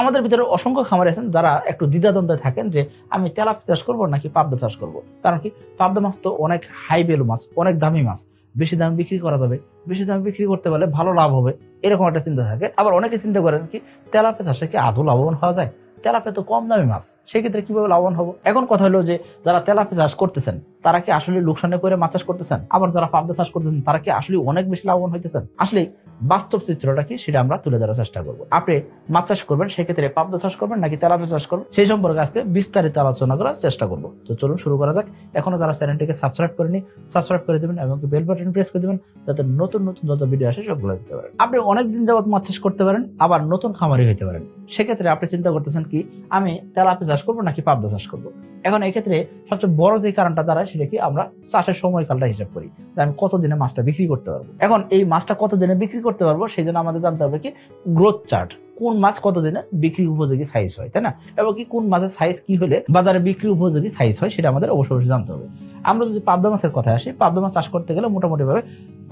আমাদের ভিতরে অসংখ্য খামারি আছেন যারা একটু দ্বিধাদ্বন্দ্বে থাকেন যে আমি তেলাপিয়া চাষ করবো নাকি পাবদা চাষ করব। কারণ কি, পাবদা মাছ তো অনেক হাই ভ্যালু মাছ, অনেক দামি মাছ, বেশি দামে বিক্রি করা যাবে, বেশি দামে বিক্রি করতে পারলে ভালো লাভ হবে, এরকম একটা চিন্তা থাকে। আবার অনেকে চিন্তা করেন কি, তেলাপিয়া চাষে কি আদৌ লাভবান হওয়া যায়? তেলাপিয়া তো কম দামি মাছ, সেক্ষেত্রে কিভাবে লাভবান হবো? এখন কথা হলো যে যারা তেলাপিয়া চাষ করতেছেন তারা কি আসলে লোকসানে করে মাছ চাষ করতেছেন? আবার যারা পাবদা চাষ করতেছেন তারা কি আসলে অনেক বেশি লাভবান হইতেছেন? আসলে বাস্তব চিত্রটা কি সেটা আমরা তুলে ধরার চেষ্টা করবো। আপনি মাছ চাষ করবেন, সেক্ষেত্রে পাবদা চাষ করবেন নাকি তেলাপিয়া চাষ করবেন, সেই সম্পর্কে আজকে বিস্তারিত আলোচনা করার চেষ্টা করবো। তো চলুন শুরু করা যাক। এখনো যারা চ্যানেলটিকে সাবস্ক্রাইব করেনি, সাবস্ক্রাইব করে দেবেন এবং বেল বাটন প্রেস করে দেবেন, যাতে নতুন নতুন যত ভিডিও আসে সবগুলো দিতে পারেন। আপনি অনেকদিন যাবত মাছ চাষ করতে পারেন, আবার নতুন খামারি হইতে পারেন। সেক্ষেত্রে আপনি চিন্তা করতেছেন কি, আমি তেলাপিয়া চাষ করবো নাকি পাবদা চাষ করবো। এখন এক্ষেত্রে সবচেয়ে বড় যে কারণটা দাঁড়ায় সেটা কি, আমরা চাষের সময়কালটা হিসাব করি যে আমি কতদিনে মাছটা বিক্রি করতে পারবো। এখন এই মাছটা কতদিনে বিক্রি করতে পারবো সেই জন্য আমাদের জানতে হবে কি, গ্রোথ চার্ট, কোন মাছ কতদিনে বিক্রি উপযোগী সাইজ হয়, তাই না? এবং কি কোন মাছের সাইজ কি হলে বাজারে বিক্রি উপযোগী সাইজ হয় সেটা আমাদের অবশ্যই জানতে হবে। আমরা যদি পাবদা মাছের কথা আসি, পাবদা মাছ চাষ করতে গেলে মোটামুটি ভাবে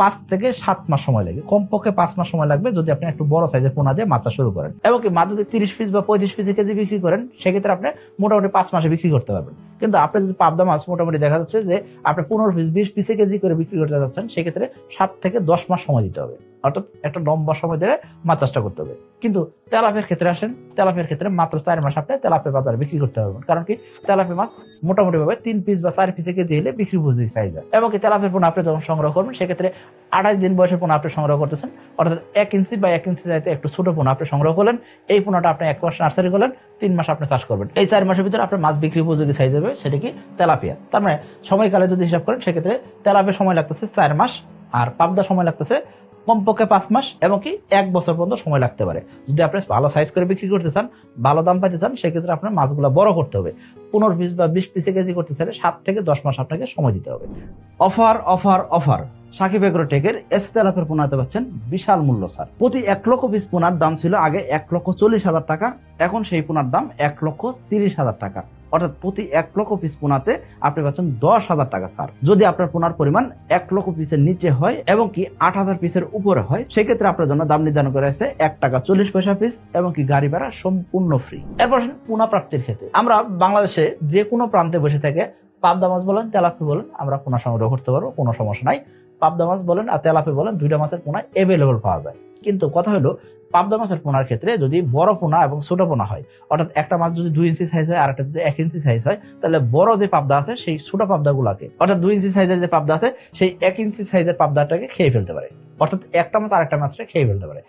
5 থেকে 7 মাস সময় লাগে, কমপক্ষে 5 মাস সময় লাগবে যদি আপনি একটু বড় সাইজের পোনা দিয়ে মাছ চাষ শুরু করেন। এবং কি মাছ যদি 30 পিস বা 35 পিস কেজি বিক্রি করেন, সেক্ষেত্রে আপনি মোটামুটি 5 মাসে বিক্রি করতে পারবেন। কিন্তু আপনি যদি পাবদা মাছ মোটামুটি দেখা যাচ্ছে যে আপনি 15 পিস 20 পিসে কেজি করে বিক্রি করতে যাচ্ছেন, সেক্ষেত্রে 7 থেকে 10 মাস সময় দিতে হবে, অর্থাৎ একটা লম্বা সময় ধরে মাছ চাষটা করতে হবে। কিন্তু তেলাপিয়ার ক্ষেত্রে আসেন, তেলাপিয়ার ক্ষেত্রে মাত্র 4 মাস আপনি তেলাপিয়া বাজারে বিক্রি করতে পারবেন। কারণ কি, তেলাপিয়া মাছ মোটামুটি ভাবে 3 পিস বা 4 পিসে কেজি হলে বিক্রি উপযোগী সাইজ হয়। এবং কি তেলাপিয়ার পোনা আপনি যখন সংগ্রহ করবেন, সেক্ষেত্রে 28 দিন বয়সের পোনা আপনি সংগ্রহ করতেছেন, অর্থাৎ 1 ইঞ্চি বা 1 ইঞ্চি চাইতে একটু ছোট পোনা আপনি সংগ্রহ করলেন। এই পোনাটা আপনি 1 মাস নার্সারি করলেন, 3 মাস আপনি চাষ করবেন। এই 4 মাসের ভিতরে আপনার মাছ বিক্রি উপযোগী সাইজ হবে, সেটা কি তেলাপিয়া। তার মানে সময়কালে যদি হিসাব করেন, সেক্ষেত্রে তেলাপিয়া সময় লাগতেছে 4 মাস, আর পাবদা সময় লাগতেছে কমপক্ষে 5 মাস, এবং কি 1 বছর পর্যন্ত সময় লাগতে পারে। যদি আপনি ভালো সাইজ করে বিক্রি করতে চান, ভালো দাম পাইতে চান, সেক্ষেত্রে আপনার মাছগুলো বড় করতে হবে। 15 পিস বা 20 পিসে কেজি করতে চাইলে 7 থেকে 10 মাস আপনাকে সময় দিতে হবে। অফার অফার অফার, সাকিব এগ্রোটেকের এস তেলাপিয়ার পোনাতে পাচ্ছেন বিশাল মূল্য ছাড়। প্রতি 1 লক্ষ পিস পোনার দাম ছিল আগে 1,40,000 টাকা, এখন সেই পোনার দাম 1,30,000 টাকা, অর্থাৎ প্রতি 1 লক্ষ পিস পোনাতে আপনি পাচ্ছেন 10,000 টাকা ছাড়। যদি আপনার পোনার পরিমাণ 1 লক্ষ পিসের নিচে হয় এবং কি 8,000 পিসের উপরে হয়, সেক্ষেত্রে আপনার জন্য দাম নির্ধারণ করা হয়েছে 1 টাকা 40 পয়সা পিস, এবং কি গাড়ি ভাড়া সম্পূর্ণ ফ্রি। এরপর পোনা প্রাপ্তির ক্ষেত্রে আমরা বাংলাদেশে যে কোনো প্রান্তে বসে থেকে পাবদা মাছ বলেন, তেলাপিয়া বলেন, আমরা পোনা সংগ্রহ করতে পারবো, কোনো সমস্যা নাই। পাবদা মাছ বলেন আর তেলাপিয়া বলেন, দুইটা মাছের পোনা এভেলেবল পাওয়া যায়। কিন্তু কথা হলো, পাবদা মাছের পোনার ক্ষেত্রে যদি বড় পোনা এবং ছোট পোনা হয়, অর্থাৎ একটা মাছ যদি 2 ইঞ্চি সাইজ হয় আর একটা যদি 1 ইঞ্চি সাইজ হয়, তাহলে বড় যে পাবদা আছে সেই ছোট পাবদা গুলাকে, অর্থাৎ 2 ইঞ্চি সাইজের যে পাবদা আছে সেই 1 ইঞ্চি সাইজের পাবদাটাকে খেয়ে ফেলতে পারে, অর্থাৎ একটা মাছ আরেকটা মাছকে খেয়ে ফেলতে পারে।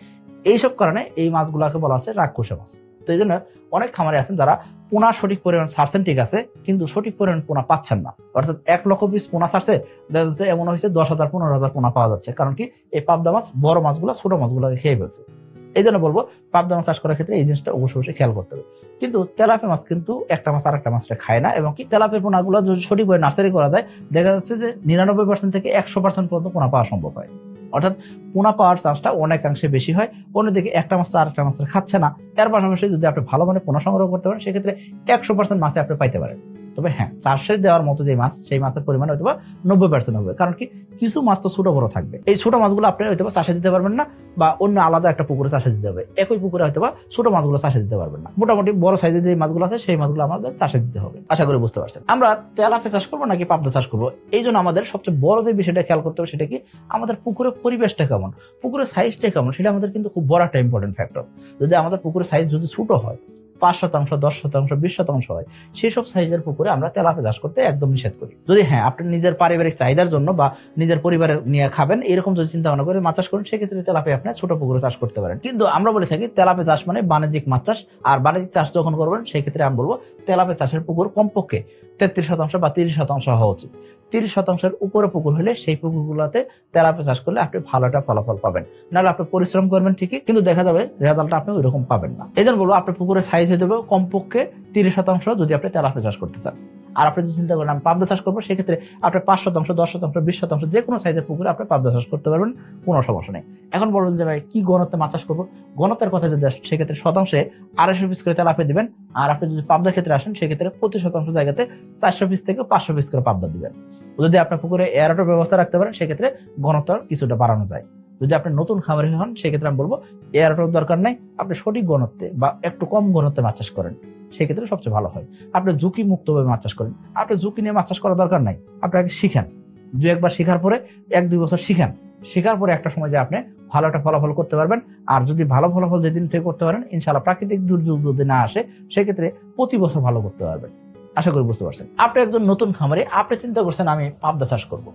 এইসব কারণে এই মাছগুলাকে বলা হচ্ছে রাক্ষসে মাছ। তো এই জন্য অনেক খামারে আছেন যারা পোনা সঠিক পরিমাণ ছাড়ছেন, ঠিক আছে, কিন্তু সঠিক পরিমাণ পোনা পাচ্ছেন না। অর্থাৎ 1 লক্ষ পিস পোনা ছাড়ছে, দেখা যাচ্ছে এমন হয়েছে 10,000 15,000 পোনা পাওয়া যাচ্ছে। কারণ কি, এই পাবদা মাছ বড় মাছগুলো ছোট মাছগুলোকে খেয়ে ফেলছে। এই জন্য বলবো, পাবদা মাছ চাষ করার ক্ষেত্রে এই জিনিসটা অবশ্যই খেয়াল করতে হবে। কিন্তু তেলাপিয়া মাছ কিন্তু একটা মাছ আর একটা মাছটা খায় না, এবং কি তেলাপিয়া পোনাগুলো যদি সঠিকভাবে নার্সারি করা যায়, দেখা যাচ্ছে যে 99% থেকে 100% পর্যন্ত পোনা পাওয়া সম্ভব হয়। অর্থাৎ পোনা পাওয়ার চান্সটা অনেকাংশে বেশি হয়। অন্যদিকে একটা মাছ তো আরেকটা মাছের খাচ্ছে না, এর পাশাপাশি যদি আপনি ভালো মানে পোনা সংগ্রহ করতে পারেন, সেক্ষেত্রে 100% মাছে আপনি পাইতে পারেন। তবে হ্যাঁ, চাষে দেওয়ার মতো যে মাছ, সেই মাছের পরিমাণ হয়তো 90% হবে। কারণ কি, কিছু মাছ তো ছোট বড় থাকবে, এই ছোট মাছগুলো আপনি হয়তো চাষে দিতে পারবেন না, বা অন্য আলাদা একটা পুকুরে চাষে দিতে হবে। একই পুকুরে হয়তো ছোট মাছগুলো চাষে দিতে পারবেন না। মোটামুটি বড় সাইজের যে মাছগুলো আছে সেই মাছগুলো আমাদের চাষে দিতে হবে। আশা করি বুঝতে পারছেন। আমরা তেলাপিয়া চাষ করবো নাকি পাবদা চাষ করবো, এই জন্য আমাদের সবচেয়ে বড় যে বিষয়টা খেয়াল করতে হবে, সেটা কি, আমাদের পুকুরের পরিবেশটা কেমন, পুকুরের সাইজটা কেমন, সেটা আমাদের কিন্তু খুব বড় একটা ইম্পর্টেন্ট ফ্যাক্টর। যদি আমাদের পুকুরের সাইজ যদি ছোট হয়, 5%, 10%, 20% হয়, সেই সব সাইজের পুকুরে আমরা তেলাপিয়া চাষ করতে একদম নিষেধ করি। যদি হ্যাঁ, আপনি নিজের পারিবারিক চাহিদার জন্য বা নিজের পরিবারের নিয়ে খাবেন, এরকম যদি চিন্তা ভাবনা করে মাছ চাষ করেন, সেক্ষেত্রে তেলাপিয়া আপনি ছোট পুকুরে চাষ করতে পারেন। কিন্তু আমরা বলে থাকি তেলাপিয়া চাষ মানে বাণিজ্যিক মাছ চাষ। আর বাণিজ্যিক চাষ যখন করবেন, সেক্ষেত্রে আমি বলবো তেলাপিয়া চাষের পুকুর কমপক্ষে 33% বা 30% হওয়া উচিত। 30%-এর উপরে পুকুর হলে সেই পুকুরগুলোতে তেলাপিয়া চাষ করলে আপনি ভালো একটা ফলাফল পাবেন। নাহলে আপনি পরিশ্রম করবেন ঠিকই, কিন্তু দেখা যাবে রেজাল্টটা আপনি ওইরকম পাবেন না। এই জন্য বলবো, আপনার পুকুরের সাইজ হয়ে যাবে কমপক্ষে 30% যদি আপনি তেলাপিয়া চাষ করতে চান। আর আপনি যদি চিন্তা করেন আমি পাবদা চাষ করবো, সেক্ষেত্রে আপনি 5%, 10%, 20% যে কোনো সাইজের পুকুরে আপনি পাবদা চাষ করতে পারবেন, কোনো সমস্যা নেই। এখন বলুন যে ভাই, কি ঘনত্বে মাছ চাষ করবো? ঘনত্বের কথা যদি আসেন, সেক্ষেত্রে শতাংশে 250 পিস করে তেলাপিয়া দিবেন। আর আপনি যদি পাবদার ক্ষেত্রে আসেন, সেক্ষেত্রে প্রতি শতাংশ জায়গাতে 400 পিস থেকে 500 পিস করে পাবদা দিবেন। যদি আপনার পুকুরে এয়ারটের ব্যবস্থা রাখতে পারেন, সেক্ষেত্রে ঘনত্ব কিছুটা বাড়ানো যায়। যদি আপনি নতুন খামারি হন সেক্ষেত্রে আমি বলবো এয়ারটার দরকার নাই, আপনি সঠিক ঘনত্বে বা একটু কম ঘনত্বে মাছ চাষ করেন, সেক্ষেত্রে সবচেয়ে ভালো হয়। আপনি ঝুঁকি মুক্তভাবে মাছ চাষ করেন, আপনি ঝুঁকি নিয়ে মাছ চাষ করার দরকার নাই, আপনি আগে শিখেন, দু একবার শেখার পরে 1-2 বছর শিখেন, শেখার পরে একটা সময় যে আপনি ভালো একটা ফলাফল করতে পারবেন। আর যদি ভালো ফলাফল যেদিন থেকে করতে পারেন, ইনশাআল্লাহ প্রাকৃতিক দুর্যোগ যদি না আসে সেক্ষেত্রে প্রতি বছর ভালো করতে পারবেন। আশা করি বুঝতে পারছেন। আপনি একজন নতুন খামারি, আপনি চিন্তা করছেন আমি পাবদা চাষ করব,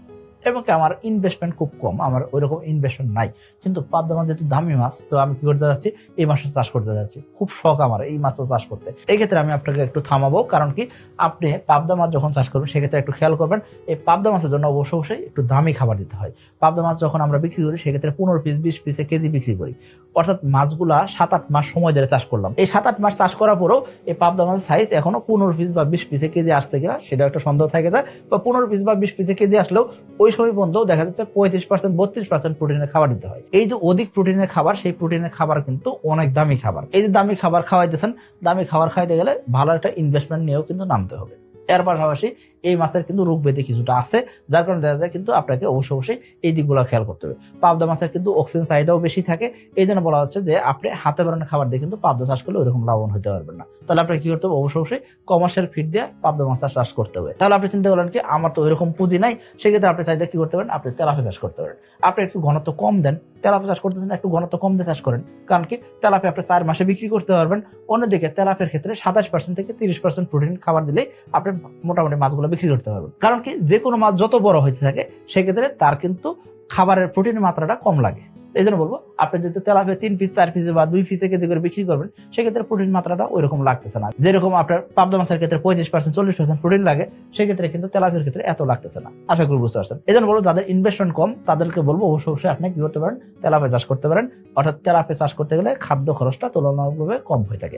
এবং কি আমার ইনভেস্টমেন্ট খুব কম, আমার ওইরকম ইনভেস্টমেন্ট নাই, কিন্তু পাবদা মাছ যেহেতু দামি মাছ, তো আমি কি করতে যাচ্ছি, এই মাছটা চাষ করতে যাচ্ছি, খুব শখ আমার এই মাছটা চাষ করতে। এই ক্ষেত্রে আমি আপনাকে একটু থামাবো, কারণ কি আপনি পাবদা মাছ যখন চাষ করবেন সেক্ষেত্রে একটু খেয়াল করবেন, এই পাবদা মাছের জন্য অবশ্যই একটু দামি খাবার দিতে হয়। পাবদা মাছ যখন আমরা বিক্রি করি সেক্ষেত্রে 15 পিস 20 পিসে কেজি বিক্রি করি, অর্থাৎ মাছগুলা 7-8 মাস সময় ধরে চাষ করলাম। এই 7-8 মাস চাষ করার পরেও এই পাবদা মাছের সাইজ এখনো 15 পিস বা 20 পিসে কেজি আসছে কিনা সেটা একটা সন্দেহ থেকে যায়, বা 15 পিস বা 20 পিসে কেজি আসলেও ওই সময় পর্যন্ত দেখা যাচ্ছে 35% 32% প্রোটিনের খাবার দিতে হয়। এই যে অধিক প্রোটিনের খাবার, সেই প্রোটিনের খাবার কিন্তু অনেক দামি খাবার। এই যে দামি খাবার খাওয়াইতেছেন, দামি খাবার খাইতে গেলে ভালো একটা ইনভেস্টমেন্ট নিয়েও কিন্তু নামতে হবে। এর পাশাপাশি এই মাছের কিন্তু রোগ ব্যাধি কিছুটা আছে, যার কারণে দেখা যায় কিন্তু আপনাকে অবশ্যই এই দিকগুলো খেয়াল করতে হবে। পাবদা মাছের কিন্তু অক্সিজেন চাহিদাও বেশি থাকে, এই জন্য বলা হচ্ছে যে আপনি হাতে বানানো খাবার দিয়ে কিন্তু পাবদা চাষ করলে ওইরকম লাভবান হতে পারবেন না। তাহলে আপনাকে কি করতে হবে, অবশ্যই কমার্শিয়াল ফিড দিয়ে পাবদা মাছ চাষ করতে হবে। তাহলে আপনি চিন্তা করলেন কি আমার তো ওইরকম পুঁজি নাই, সেক্ষেত্রে আপনি চাইলে কি করতে পারেন, আপনি তেলাপিয়া চাষ করতে পারেন। আপনি একটু ঘনত্ব কম দেন, তেলাপিয়া চাষ করতেছেন একটু ঘনত্ব কম দিয়ে চাষ করেন, কারণ কি তেলাপিয়া আপনি 4 মাসে বিক্রি করতে পারবেন। অন্যদিকে তেলাপিয়ার ক্ষেত্রে 27% থেকে 30% প্রোটিন খাবার দিলেই আপনি মোটামুটি মাছগুলো বিক্রি করতে পারবেন। কারণ কি যে কোনো মাছ যত বড় হইতে থাকে সেক্ষেত্রে তার কিন্তু খাবারের প্রোটিনের মাত্রাটা কম লাগে। এই জন্য বলবো আপনি যদি তেলাপিয়া 3 পিস 4 পিসে বা 2 পিসে কেজি করে বিক্রি করবেন, সেক্ষেত্রে প্রোটিন মাত্রাটা ওইরকম লাগতেছে না। যেরকম আপনার পাবদা মাছের ক্ষেত্রে 35% 40% প্রোটিন লাগে, সেক্ষেত্রে কিন্তু তেলাপিয়ার ক্ষেত্রে এত লাগতেছে না। আশা করি বুঝতে পারছেন। এই জন্য বলবো যাদের ইনভেস্টমেন্ট কম তাদেরকে বলবো অবশ্যই আপনি কি করতে পারেন, তেলাপিয়া চাষ করতে পারেন। অর্থাৎ তেলাপিয়া চাষ করতে গেলে খাদ্য খরচটা তুলনামূলকভাবে কম হয়ে থাকে।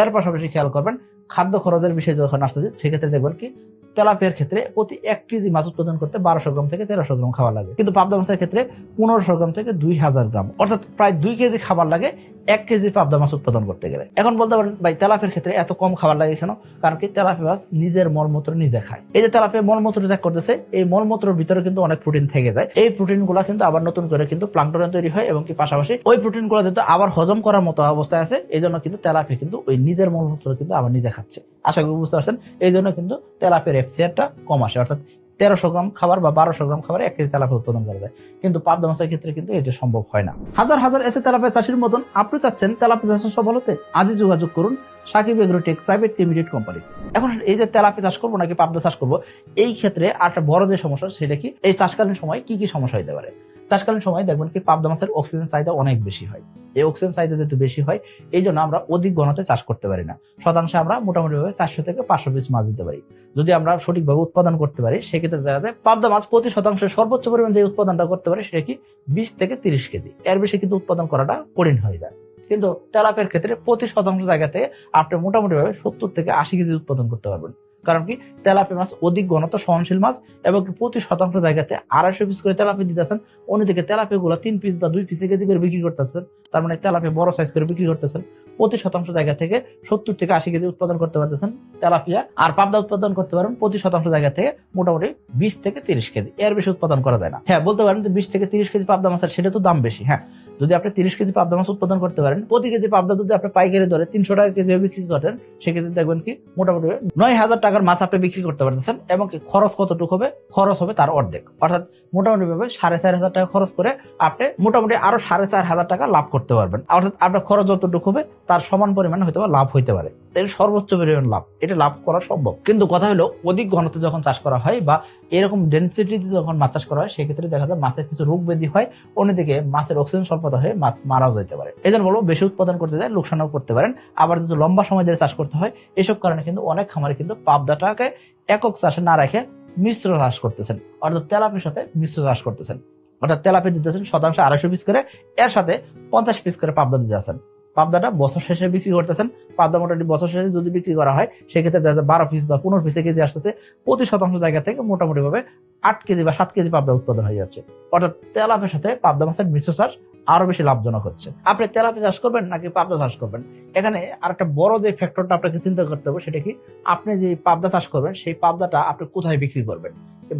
এর পাশাপাশি খেয়াল করবেন খাদ্য খরচের বিষয়ে যখন আসছে, সেক্ষেত্রে দেখবেন কি তেলাপিয়ার ক্ষেত্রে প্রতি 1 কেজি মাছ উৎপাদন করতে 1200 গ্রাম থেকে 1300 গ্রাম খাবার লাগে, কিন্তু পাবদা মাছের ক্ষেত্রে 1500 গ্রাম থেকে 2000 গ্রাম, অর্থাৎ প্রায় 2 কেজি খাবার লাগে 1 কেজি পাবদা মাছ উৎপাদন করতে গেলে। এখন বলতে পারেন ভাই তেলাপিয়ার ক্ষেত্রে এত কম খাবার লাগে কেন? কারণ কি তেলাপিয়া মাছ নিজের মলমূত্র নিজে খায়। এই যে তেলাপিয়া মলমূত্র ত্যাগ করতেছে, এই মলমূত্রের ভিতরে কিন্তু অনেক প্রোটিন থেকে যায়। এই প্রোটিন গুলা কিন্তু আবার নতুন করে কিন্তু প্লাঙ্কটন তৈরি হয়, এবং কি পাশাপাশি ওই প্রোটিন গুলো কিন্তু আবার হজম করার মতো অবস্থায় আছে। এই জন্য কিন্তু তেলাপিয়া কিন্তু ওই নিজের মলমূত্র কিন্তু আবার নিজে খাচ্ছে। আশা করি বুঝতে পারছেন। এই জন্য কিন্তু তেলাপিয়ার এফসিআরটা কম আসে, অর্থাৎ 1300 গ্রাম খাবার বা 1200 গ্রাম খাবার 1 কেজি তেলাপিয়া উৎপাদন করা যায়, কিন্তু পাবদা মাছের ক্ষেত্রে কিন্তু এটা সম্ভব হয় না। হাজার হাজার এসে তেলাপিয়া চাষির মতন আপনি চাচ্ছেন তেলাপিয়া চাষের সফল হতে, আজই যোগাযোগ করুন Sakib Agrotech Private Limited company. এখন এই যে তেলাপিয়া চাষ করবো নাকি পাবদা চাষ করবো, এই ক্ষেত্রে আরেকটা বড় যে সমস্যা সেটা কি, এই চাষকালীন সময় কি কি সমস্যা হতে পারে। চাষকালীন সময় দেখবেন কি পাবদা মাছের অক্সিজেন চাহিদা অনেক বেশি হয়। এই অক্সিজেন চাহিদা যেহেতু বেশি হয়, এই জন্য আমরা অধিক ঘনত্বে চাষ করতে পারি না। শতাংশে আমরা মোটামুটি ভাবে 400 থেকে 500 পিস মাছ দিতে পারি। যদি আমরা সঠিকভাবে উৎপাদন করতে পারি, সেক্ষেত্রে দেখা যায় পাবদা মাছ প্রতি শতাংশে সর্বোচ্চ পরিমাণ যে উৎপাদনটা করতে পারে সেটা কি 20 থেকে 30 কেজি, এর বেশি কিন্তু উৎপাদন করাটা কঠিন হয়ে যায়। কিন্তু তেলাপিয়ার ক্ষেত্রে প্রতি শতাংশ জায়গাতে আপনি মোটামুটি ভাবে 70 থেকে 80 কেজি উৎপাদন করতে পারবেন। কারণ কি তেলাপিয়া মাছ অধিক ঘনত্ব সহনশীল মাছ, এবং প্রতি শতাংশ জায়গাতে 250 পিস করে তেলাপিয়া দিতেছেন। অন্যদিকে তেলাপিয়া গুলো 3 পিস বা 2 পিসে কেজি করে বিক্রি করতেছেন, তার মানে তেলাপিয়া বড় সাইজ করে বিক্রি করতেছেন। প্রতি শতাংশ জায়গা থেকে 70 থেকে 80 কেজি উৎপাদন করতে পারতেছেন তেলাপিয়া, আর পাবদা উৎপাদন করতে পারেন প্রতি শতাংশ জায়গা থেকে মোটামুটি 20 থেকে 30 কেজি, এর বেশি উৎপাদন করা যায় না। হ্যাঁ বলতে পারেন যে 20 থেকে 30 কেজি পাবদা মাছের সেটা তো দাম বেশি। হ্যাঁ, যদি আপনি 30 কেজি পাবদা মাছ উৎপাদন করতে পারেন, প্রতি কেজি পাবদা যদি আপনি পাইকারি দরে 300 টাকা কেজি বিক্রি করেন, সেক্ষেত্রে দেখবেন কি মোটামুটি 9000 টাকার মাছ আপনি বিক্রি করতে পারতেছেন, এবং কি খরচ কতটুকু হবে, খরচ হবে তার অর্ধেক, অর্থাৎ মোটামুটি ভাবে 4500 টাকা খরচ করে আপনি মোটামুটি আরো 4500 টাকা লাভ করতে পারবেন। অর্থাৎ আপনার খরচ যতটুকু হবে তার সমান পরিমাণ হয়তো লাভ হইতে পারে। এর সর্বোচ্চ পরিমাণ লাভ, এটা লাভ করা সম্ভব। কিন্তু কথা হলো অধিক ঘনত্বে যখন চাষ করা হয় বা এরকম ডেনসিটিতে যখন মাছ চাষ করা হয়, সেক্ষেত্রে দেখা যায় মাছের কিছু রোগ ব্যাধি হয়, অন্যদিকে মাছের অক্সিজেন স্বল্পতা হয়ে মাছ মারাও যেতে পারে। এই জন্য বলবো বেশি উৎপাদন করতে যায় লোকসানও করতে পারেন। আবার যদি লম্বা সময় ধরে চাষ করতে হয়, এসব কারণে কিন্তু অনেক খামারে কিন্তু পাবদাটাকে একক চাষে না রেখে মিশ্র চাষ করতেছেন, অর্থাৎ তেলাপিয়ার সাথে মিশ্র চাষ করতেছেন। অর্থাৎ তেলাপিয়া দিতেছেন শতাংশে 250 পিস করে, এর সাথে 50 পিস করে পাবদা দিতে আছেন। পাবদাটা বছর শেষে বিক্রি করতেছেন। পাবদা মোটামুটি বছর শেষে যদি বিক্রি করা হয়, সেক্ষেত্রে দেখা যায় 12 পিস বা 15 পিসে কেজি আসতেছে। প্রতি শতাংশ জায়গা থেকে মোটামুটি ভাবে 8 কেজি বা 7 কেজি পাবদা উৎপাদন হয়ে যাচ্ছে। অর্থাৎ তেলাপিয়ার সাথে পাবদা মাছের মিশ্র চাষ আরো বেশি লাভজনক হচ্ছে। আপনি তেলাপিয়া চাষ করবেন নাকি পাবদা চাষ করবেন, এখানে আরেকটা বড় যে ফ্যাক্টরটা আপনাকে চিন্তা করতে হবে সেটা কি, আপনি যে পাবদা চাষ করবেন সেই পাবদাটা আপনি কোথায় বিক্রি করবেন।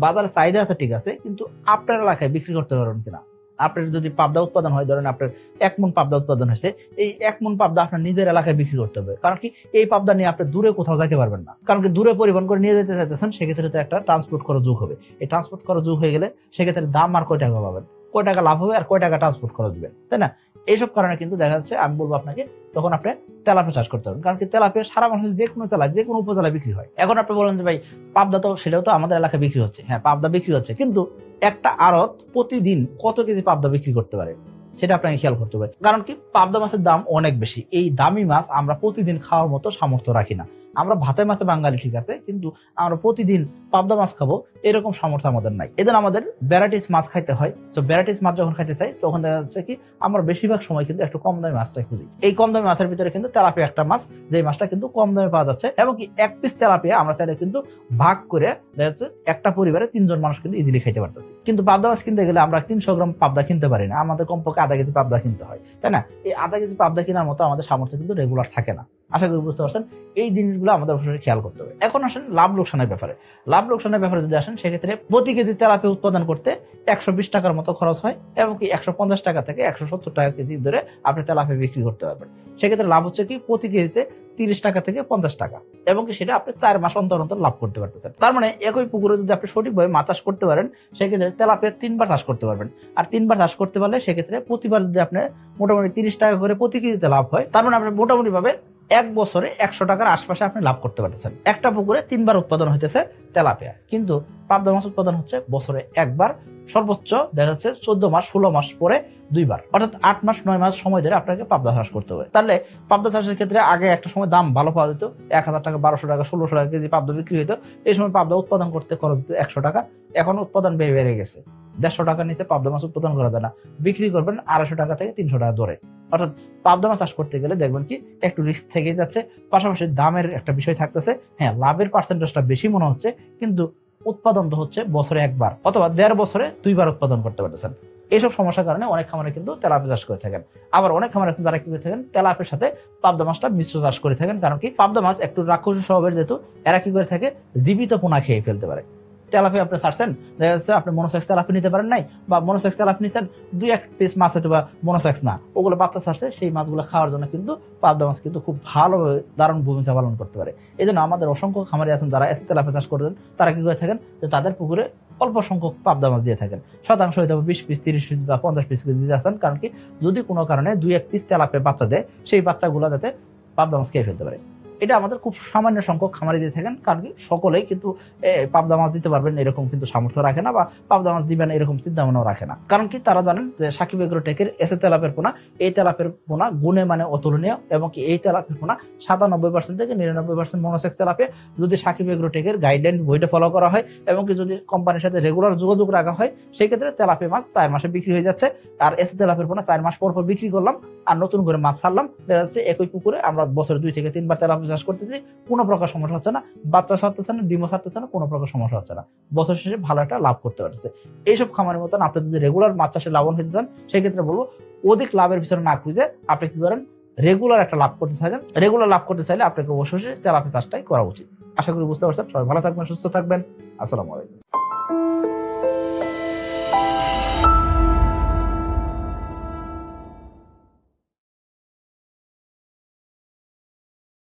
বাজারে চাহিদা আছে ঠিক আছে, কিন্তু আপনার এলাকায় বিক্রি করতে পারবেন কিনা। আপনার যদি পাবদা উৎপাদন হয়, ধরেন আপনার 1 মণ পাবদা উৎপাদন হয়েছে, এই 1 মণ পাবদা আপনার নিজের এলাকায় বিক্রি করতে হবে। কারণ কি এই পাবদা নিয়ে আপনি দূরে কোথাও যাইতে পারবেন না। কারণ কি দূরে পরিবহন করে নিয়ে যেতে চাইতেছেন, সেক্ষেত্রে তো একটা ট্রান্সপোর্ট খরচ যোগ হবে। এই ট্রান্সপোর্ট খরচ যোগ হয়ে গেলে সেক্ষেত্রে দাম আর কয় টাকা পাবেন, কয় টাকা লাভ হবে আর কয় টাকা ট্রান্সপোর্ট খরচ দিবেন, তাই না? এইসব কারণে কিন্তু দেখা যাচ্ছে আমি বলবো আপনাকে তখন আপনি তেলাপিয়া চাষ করতে পারবেন। কারণ কি তেলাপিয়া সারা বাংলাদেশে যে কোনো জেলায় যে কোনো উপজেলায় বিক্রি হয়। এখন আপনি বলেন যে ভাই পাবদা তো সেটাও তো আমাদের এলাকায় বিক্রি হচ্ছে। হ্যাঁ, পাবদা বিক্রি হচ্ছে, কিন্তু একটা আড়ত প্রতিদিন কত কেজি পাবদা বিক্রি করতে পারে সেটা আপনাকে খেয়াল করতে হবে। কারণ কি পাবদা মাছের দাম অনেক বেশি। এই দামি মাছ আমরা প্রতিদিন খাওয়ার মতো সামর্থ্য রাখি না। আমরা ভাতের মাছে বাঙালি ঠিক আছে, কিন্তু আমরা প্রতিদিন পাবদা মাছ খাবো এরকম সামর্থ্য আমাদের নাই। এজন্য আমাদের ভ্যারাইটিস মাছ খাইতে হয়। তো ভ্যারাইটিস মাছ যখন খাইতে চাই তখন দেখা যাচ্ছে কি আমরা বেশিরভাগ সময় কিন্তু একটু কম দামি মাছটাই খুঁজি। এই কম দামি মাছের ভিতরে কিন্তু তেলাপিয়া একটা মাছ, যে মাছটা কিন্তু কম দামে পাওয়া যাচ্ছে, এবং কি 1 পিস তেলাপিয়া আমরা চাইলে কিন্তু ভাগ করে দেখা যাচ্ছে একটা পরিবারে 3 জন মানুষ কিন্তু ইজিলি খাইতে পারতেছি। কিন্তু পাবদা মাছ কিনতে গেলে আমরা 300 গ্রাম পাবদা কিনতে পারি না, আমাদের কমপক্ষে আধা কেজি পাবদা কিনতে হয়, তাই না? এই আধা কেজি পাবদা কেনার মতো আমাদের সামর্থ্য কিন্তু রেগুলার থাকে না। আশা করি বুঝতে পারছেন। এই জিনিসগুলো আমাদের অবশ্যই খেয়াল করতে হবে। এখন আসেন লাভ লোকসানের ব্যাপারে। লাভ লোকসানের ব্যাপারে যদি আসেন, সেক্ষেত্রে প্রতি কেজি তেলাপিয়া উৎপাদন করতে 120 টাকার মতো খরচ হয়, এবং কি 150 টাকা থেকে 170 টাকা কেজি ধরে আপনি তেলাপিয়া বিক্রি করতে পারবেন। সেক্ষেত্রে লাভ হচ্ছে কি প্রতি কেজিতে 30 টাকা থেকে 50 টাকা, এবং কি সেটা আপনি 4 মাস অন্তর অন্তর লাভ করতে পারতেছেন। তার মানে একই পুকুরে যদি আপনি সঠিকভাবে মাছ চাষ করতে পারেন, সেক্ষেত্রে তেলাপিয়া 3 বার চাষ করতে পারবেন। আর 3 বার চাষ করতে পারলে সেক্ষেত্রে প্রতিবার যদি আপনি মোটামুটি 30 টাকা করে প্রতি কেজিতে লাভ হয়, তার মানে আপনি মোটামুটি ভাবে 1 বছরে 100 টাকার আশপাশে আপনি লাভ করতে পারতেছেন। একটা পুকুরে 3 বার উৎপাদন হইতেছে তেলাপিয়া, কিন্তু পাবদা মাছ উৎপাদন হচ্ছে বছরে 1 বার, সর্বোচ্চ দেখা যাচ্ছে 14 মাস 16 মাস পরে 2 বার, অর্থাৎ 8 মাস 9 মাস সময় ধরে আপনাকে পাবদা চাষ করতে হবে। তাহলে পাবদা চাষের ক্ষেত্রে আগে একটা সময় দাম ভালো পাওয়া যেত, 1000 টাকা 1200 টাকা 1600 টাকা কেজি পাবদা বিক্রি হইতো। এই সময় পাবদা উৎপাদন করতে খরচ হতো 100 টাকা। এখন উৎপাদন ব্যয় বেড়ে গেছে, 150 টাকার নিচে পাবদা মাছ উৎপাদন করা যায় না, বিক্রি করবেন 250 টাকা থেকে 300 টাকা ধরে। অর্থাৎ পাবদা মাছ চাষ করতে গেলে দেখবেন কি একটু রিস্ক থেকে যাচ্ছে, পাশাপাশি দামের একটা বিষয় থাকতেছে। হ্যাঁ, লাভের পার্সেন্টেজটা বেশি মনে হচ্ছে, কিন্তু উৎপাদন তো হচ্ছে বছরে 1 বার অথবা 1.5 বছরে 2 বার উৎপাদন করতে পারতেছেন। এইসব সমস্যার কারণে অনেক খামারে কিন্তু তেলাপিয়া চাষ করে থাকেন। আবার অনেক খামার আছেন যারা কি করে থাকেন, তেলাপিয়ার সাথে পাবদা মাছটা মিশ্র চাষ করে থাকেন। কারণ কি পাবদা মাছ একটু রাক্ষসী স্বভাবের, যেহেতু এরা কি করে থাকে জীবিত পোনা খেয়ে ফেলতে পারে। তেলাপিয়া আপনি ছাড়ছেন, দেখা যাচ্ছে আপনি মনোসেক্স তেলাপিয়া নিতে পারেন নাই, বা মনোসেক্স তেলাপিয়া নিচ্ছেন 2-1 পিস মাছ হয়তো বা মনোসেক্স না, ওগুলো বাচ্চা ছাড়ছে, সেই মাছগুলো খাওয়ার জন্য কিন্তু পাবদা মাছ কিন্তু খুব ভালোভাবে দারুণ ভূমিকা পালন করতে পারে। এই জন্য আমাদের অসংখ্য খামারি আছেন যারা এসে তেলাপিয়া চাষ করেন, তারা কি করে থাকেন যে তাদের পুকুরে অল্প সংখ্যক পাবদা মাছ দিয়ে থাকেন। শতাংশ হয়তো 20 পিস 30 পিস বা 50 পিস দিয়ে আসেন। কারণ কি যদি কোনো কারণে 2-1 পিস তেলাপিয়া বাচ্চা দেয়, সেই বাচ্চাগুলো যাতে পাবদা মাছ খেয়ে ফেলতে পারে। এটা আমাদের খুব সামান্য সংখ্যক খামারি দিয়ে থাকেন। কারণ কি সকলেই কিন্তু পাবদা মাছ দিতে পারবেন এরকম কিন্তু সামর্থ্য রাখে না, বা পাবদা মাছ দিবেন এরকম চিন্তা ভাবনাও রাখে না। কারণ কি তারা জানেন যে সাকিব এগ্রোটেকের এসে তেলাপিয়ার পোনা, এই তেলাপিয়ার পোনা গুণে মানে অতুলনীয়, এবং কি এই তেলাপিয়ার পোনা 97% থেকে 99% মনোসেক্স তেলাপিয়া। যদি সাকিব এগ্রোটেকের গাইডলাইন বইটা ফলো করা হয়, এবং কি যদি কোম্পানির সাথে রেগুলার যোগাযোগ রাখা হয়, সেই ক্ষেত্রে তেলাপিয়া মাছ 4 মাসে বিক্রি হয়ে যাচ্ছে। আর এসে তেলাপিয়ার পোনা 4 মাস পর পর বিক্রি করলাম, আর নতুন করে মাছ ছাড়লাম, দেখা যাচ্ছে একই পুকুরে আমরা বছরে 2 থেকে 3 বার তেলাপিয়া চাষ করতেছি, কোনো প্রকার সমস্যা হচ্ছে না, বাচ্চা ছাড়তেছে না, ডিমও ছাড়তেছে না, কোনো প্রকার সমস্যা হচ্ছে না, বছর শেষে ভালো একটা লাভ করতে পারতেছে। এইসব খামারের মতন আপনি যদি রেগুলার মাছ চাষে লাভবান হতে চান, সেই ক্ষেত্রে বলবো অধিক লাভের পিছনে না খুঁজে আপনি কি করেন, রেগুলার একটা লাভ করতে চাইলেন, রেগুলার লাভ করতে চাইলে আপনাকে অবশ্যই তেলাপিয়া চাষটাই করা উচিত। আশা করি বুঝতে পারছেন। সবাই ভালো থাকবেন, সুস্থ থাকবেন। আসসালামু আলাইকুম।